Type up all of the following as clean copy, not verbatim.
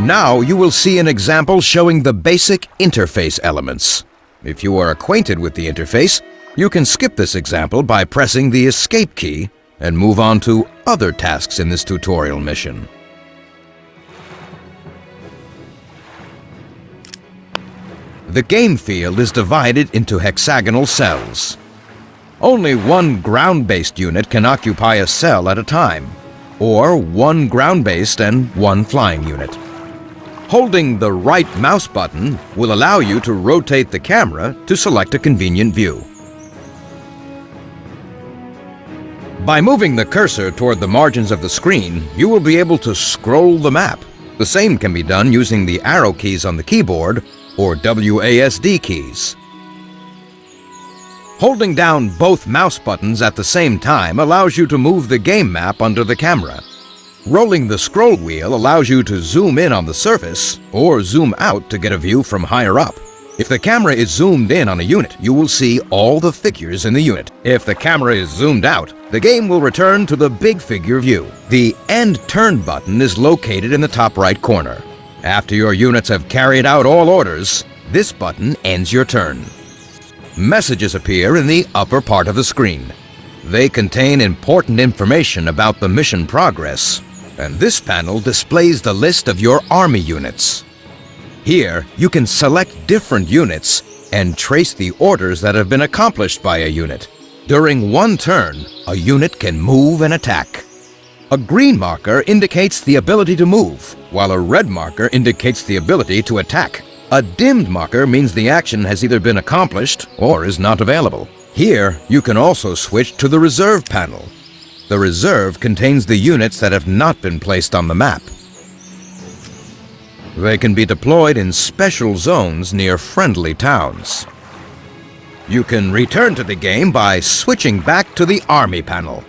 Now you will see an example showing the basic interface elements. If you are acquainted with the interface, you can skip this example by pressing the Escape key and move on to other tasks in this tutorial mission. The game field is divided into hexagonal cells. Only one ground-based unit can occupy a cell at a time, or one ground-based and one flying unit. Holding the right mouse button will allow you to rotate the camera to select a convenient view. By moving the cursor toward the margins of the screen, you will be able to scroll the map. The same can be done using the arrow keys on the keyboard or WASD keys. Holding down both mouse buttons at the same time allows you to move the game map under the camera. Rolling the scroll wheel allows you to zoom in on the surface or zoom out to get a view from higher up. If the camera is zoomed in on a unit, you will see all the figures in the unit. If the camera is zoomed out, the game will return to the big figure view. The End Turn button is located in the top right corner. After your units have carried out all orders, this button ends your turn. Messages appear in the upper part of the screen. They contain important information about the mission progress, and this panel displays the list of your army units. Here, you can select different units and trace the orders that have been accomplished by a unit. During one turn, a unit can move and attack. A green marker indicates the ability to move, while a red marker indicates the ability to attack. A dimmed marker means the action has either been accomplished or is not available. Here, you can also switch to the Reserve panel. The Reserve contains the units that have not been placed on the map. They can be deployed in special zones near friendly towns. You can return to the game by switching back to the Army panel.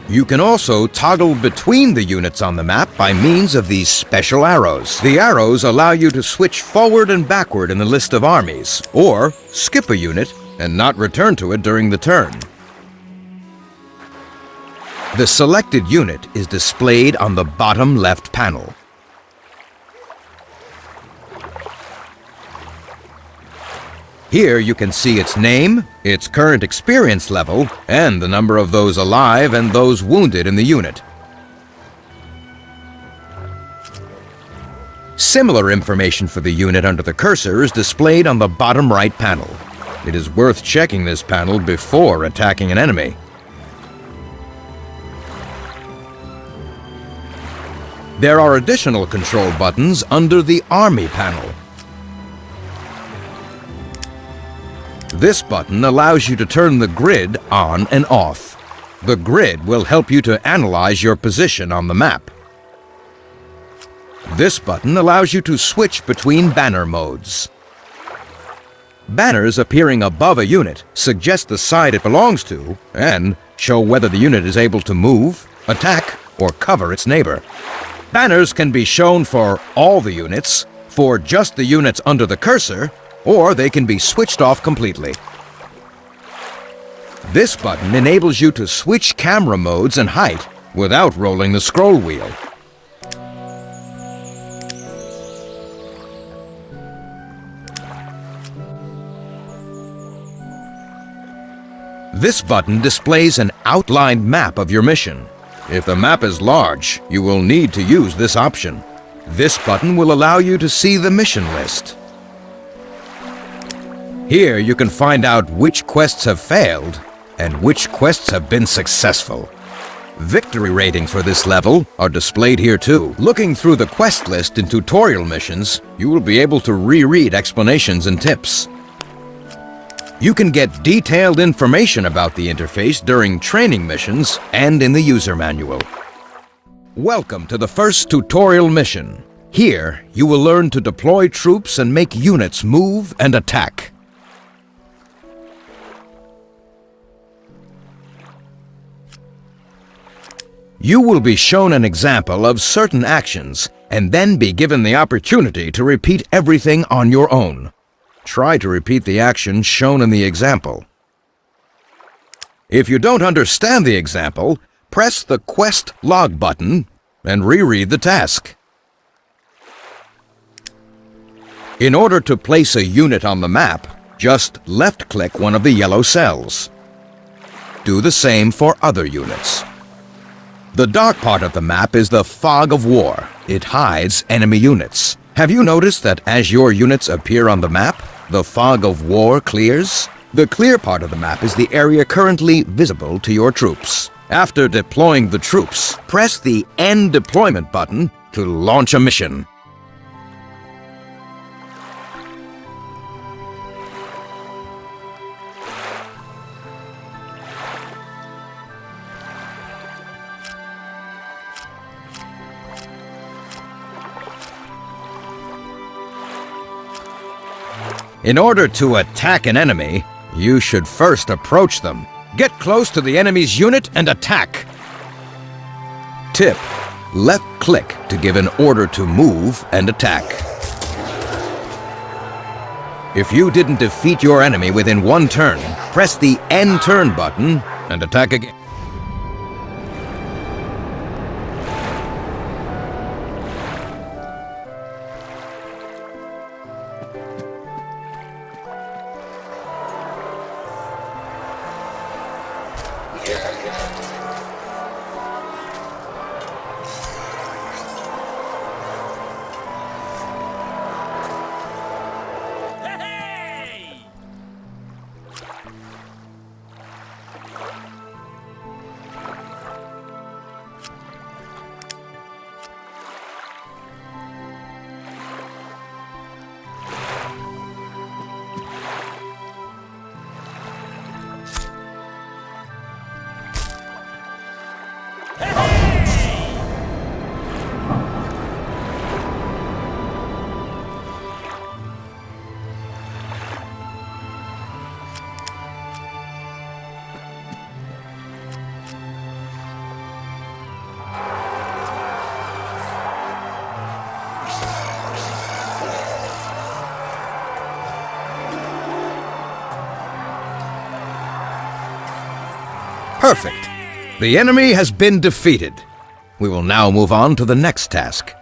You can also toggle between the units on the map by means of these special arrows. The arrows allow you to switch forward and backward in the list of armies, or skip a unit and not return to it during the turn. The selected unit is displayed on the bottom left panel. Here you can see its name, its current experience level, and the number of those alive and those wounded in the unit. Similar information for the unit under the cursor is displayed on the bottom right panel. It is worth checking this panel before attacking an enemy. There are additional control buttons under the Army panel. This button allows you to turn the grid on and off. The grid will help you to analyze your position on the map. This button allows you to switch between banner modes. Banners appearing above a unit suggest the side it belongs to and show whether the unit is able to move, attack, or cover its neighbor. Banners can be shown for all the units, for just the units under the cursor, or they can be switched off completely. This button enables you to switch camera modes and height without rolling the scroll wheel. This button displays an outlined map of your mission. If the map is large, you will need to use this option. This button will allow you to see the mission list. Here you can find out which quests have failed and which quests have been successful. Victory ratings for this level are displayed here too. Looking through the quest list in tutorial missions, you will be able to reread explanations and tips. You can get detailed information about the interface during training missions and in the user manual. Welcome to the first tutorial mission. Here, you will learn to deploy troops and make units move and attack. You will be shown an example of certain actions and then be given the opportunity to repeat everything on your own. Try to repeat the action shown in the example. If you don't understand the example, press the Quest Log button and reread the task. In order to place a unit on the map, just left-click one of the yellow cells. Do the same for other units. The dark part of the map is the Fog of War. It hides enemy units. Have you noticed that as your units appear on the map, the Fog of War clears? The clear part of the map is the area currently visible to your troops. After deploying the troops, press the End Deployment button to launch a mission. In order to attack an enemy, you should first approach them. Get close to the enemy's unit and attack. Tip: left-click to give an order to move and attack. If you didn't defeat your enemy within one turn, press the End Turn button and attack again. Perfect. The enemy has been defeated. We will now move on to the next task.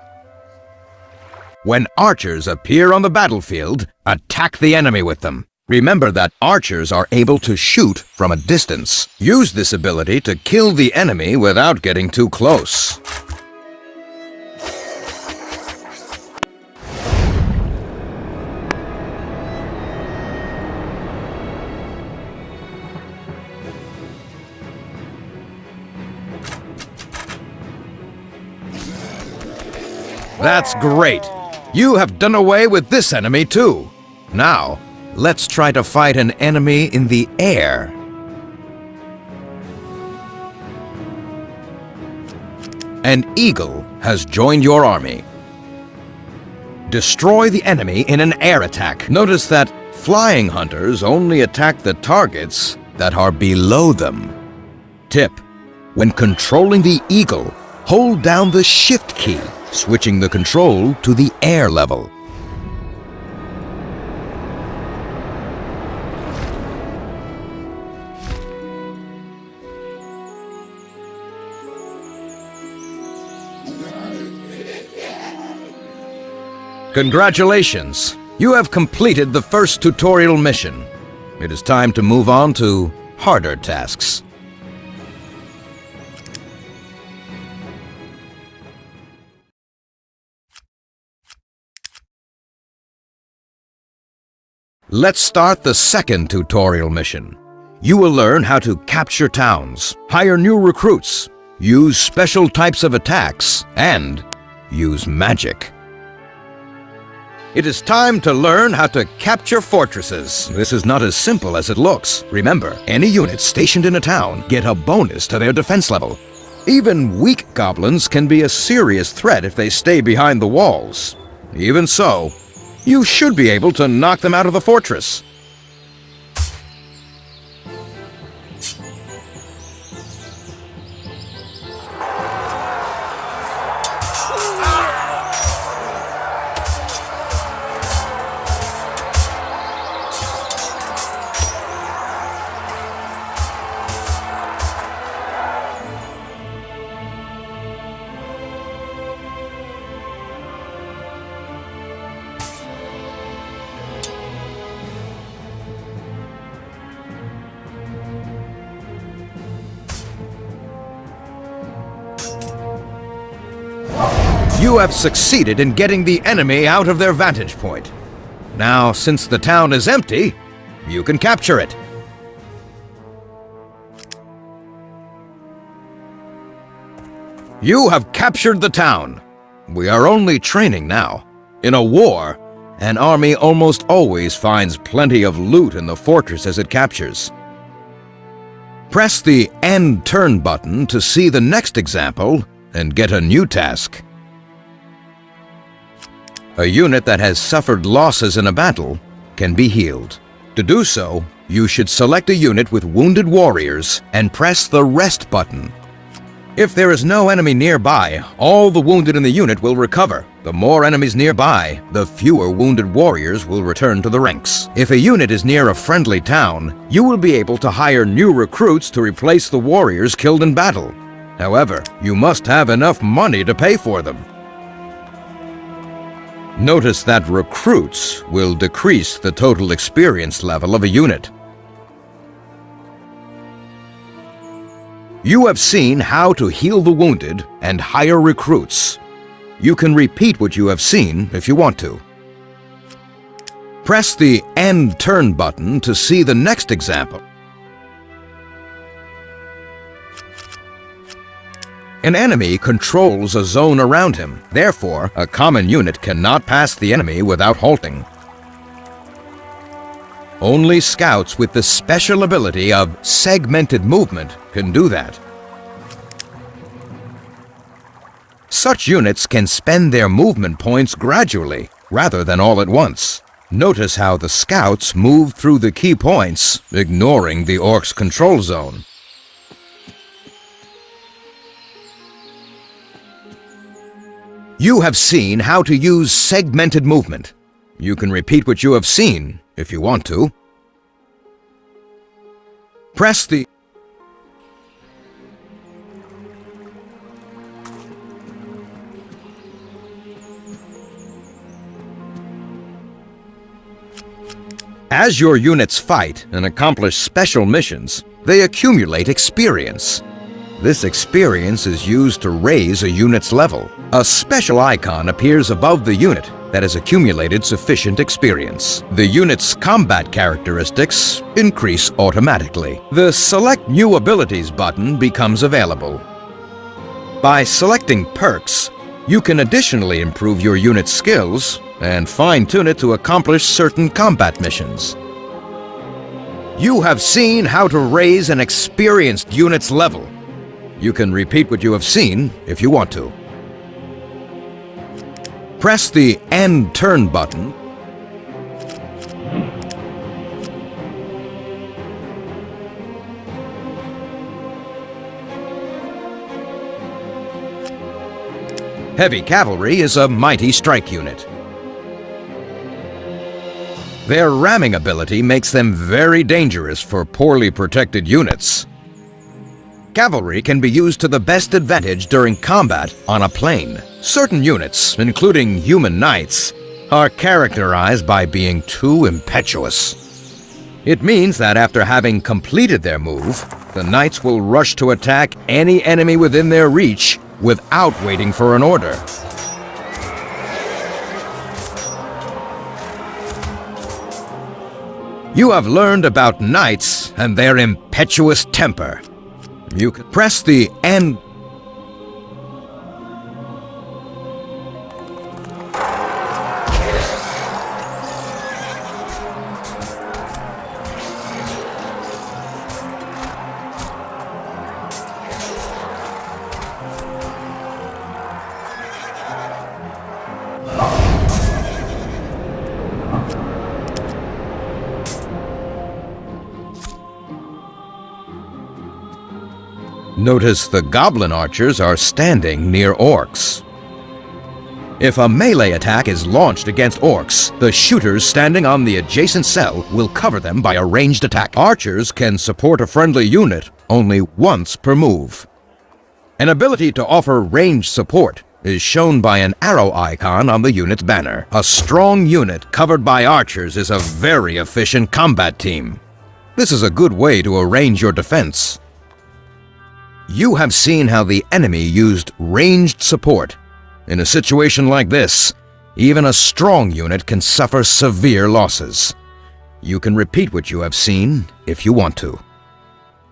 When archers appear on the battlefield, attack the enemy with them. Remember that archers are able to shoot from a distance. Use this ability to kill the enemy without getting too close. That's great! You have done away with this enemy too. Now, let's try to fight an enemy in the air. An eagle has joined your army. Destroy the enemy in an air attack. Notice that flying hunters only attack the targets that are below them. Tip: when controlling the eagle, hold down the Shift key, switching the control to the air level. Congratulations! You have completed the first tutorial mission. It is time to move on to harder tasks. Let's start the second tutorial mission. You will learn how to capture towns, hire new recruits, use special types of attacks, and use magic. It is time to learn how to capture fortresses. This is not as simple as it looks. Remember, any units stationed in a town get a bonus to their defense level. Even weak goblins can be a serious threat if they stay behind the walls. Even so, you should be able to knock them out of the fortress. You have succeeded in getting the enemy out of their vantage point. Now, since the town is empty, you can capture it. You have captured the town. We are only training now. In a war, an army almost always finds plenty of loot in the fortresses it captures. Press the End Turn button to see the next example and get a new task. A unit that has suffered losses in a battle can be healed. To do so, you should select a unit with wounded warriors and press the Rest button. If there is no enemy nearby, all the wounded in the unit will recover. The more enemies nearby, the fewer wounded warriors will return to the ranks. If a unit is near a friendly town, you will be able to hire new recruits to replace the warriors killed in battle. However, you must have enough money to pay for them. Notice that recruits will decrease the total experience level of a unit. You have seen how to heal the wounded and hire recruits. You can repeat what you have seen if you want to. Press the End Turn button to see the next example. An enemy controls a zone around him. Therefore, a common unit cannot pass the enemy without halting. Only scouts with the special ability of segmented movement can do that. Such units can spend their movement points gradually, rather than all at once. Notice how the scouts move through the key points, ignoring the orcs' control zone. You have seen how to use segmented movement. You can repeat what you have seen if you want to. Press the As your units fight and accomplish special missions, they accumulate experience. This experience is used to raise a unit's level. A special icon appears above the unit that has accumulated sufficient experience. The unit's combat characteristics increase automatically. The Select New Abilities button becomes available. By selecting perks, you can additionally improve your unit's skills and fine-tune it to accomplish certain combat missions. You have seen how to raise an experienced unit's level. You can repeat what you have seen if you want to. Press the End Turn button. Heavy Cavalry is a mighty strike unit. Their ramming ability makes them very dangerous for poorly protected units. Cavalry can be used to the best advantage during combat on a plain. Certain units, including human knights, are characterized by being too impetuous. It means that after having completed their move, the knights will rush to attack any enemy within their reach without waiting for an order. You have learned about knights and their impetuous temper. You can press the End. Notice the goblin archers are standing near orcs. If a melee attack is launched against orcs, the shooters standing on the adjacent cell will cover them by a ranged attack. Archers can support a friendly unit only once per move. An ability to offer ranged support is shown by an arrow icon on the unit's banner. A strong unit covered by archers is a very efficient combat team. This is a good way to arrange your defense. You have seen how the enemy used ranged support. In a situation like this, even a strong unit can suffer severe losses. You can repeat what you have seen if you want to.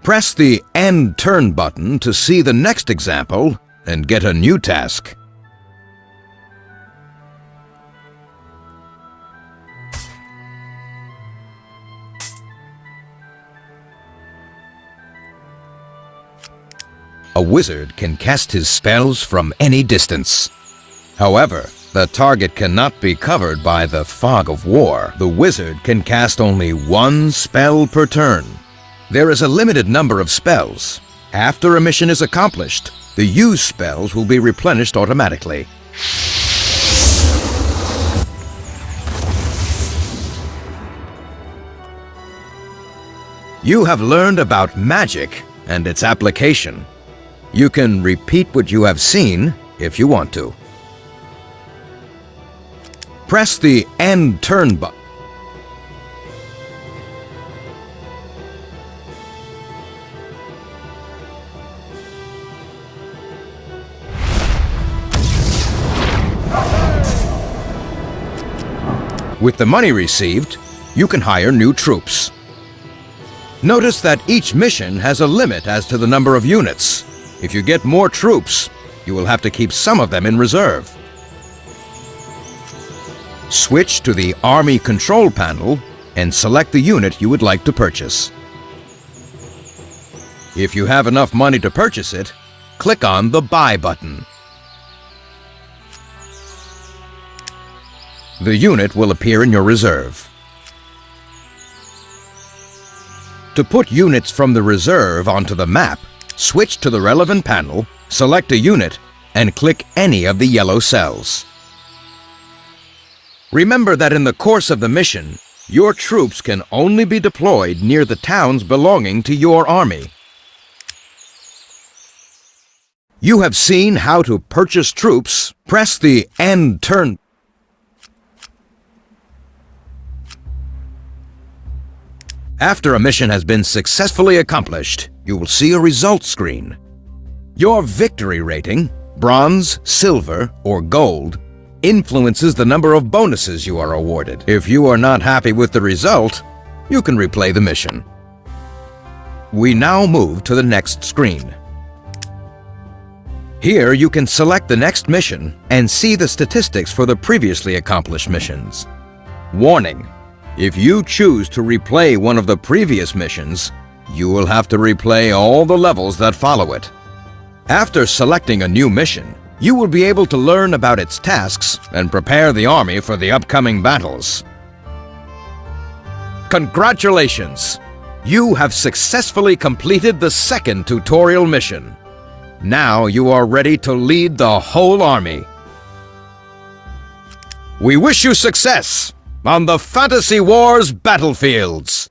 Press the End Turn button to see the next example and get a new task. A wizard can cast his spells from any distance. However, the target cannot be covered by the Fog of War. The wizard can cast only one spell per turn. There is a limited number of spells. After a mission is accomplished, the used spells will be replenished automatically. You have learned about magic and its application. You can repeat what you have seen if you want to. Press the End Turn button. With the money received, you can hire new troops. Notice that each mission has a limit as to the number of units. If you get more troops, you will have to keep some of them in reserve. Switch to the Army Control panel and select the unit you would like to purchase. If you have enough money to purchase it, click on the Buy button. The unit will appear in your reserve. To put units from the reserve onto the map, switch to the relevant panel, select a unit, and click any of the yellow cells. Remember that in the course of the mission, your troops can only be deployed near the towns belonging to your army. You have seen how to purchase troops. Press the End Turn. After a mission has been successfully accomplished, you will see a results screen. Your victory rating, bronze, silver, or gold, influences the number of bonuses you are awarded. If you are not happy with the result, you can replay the mission. We now move to the next screen. Here you can select the next mission and see the statistics for the previously accomplished missions. Warning: if you choose to replay one of the previous missions, you will have to replay all the levels that follow it. After selecting a new mission, you will be able to learn about its tasks and prepare the army for the upcoming battles. Congratulations! You have successfully completed the second tutorial mission. Now you are ready to lead the whole army. We wish you success on the Fantasy Wars battlefields!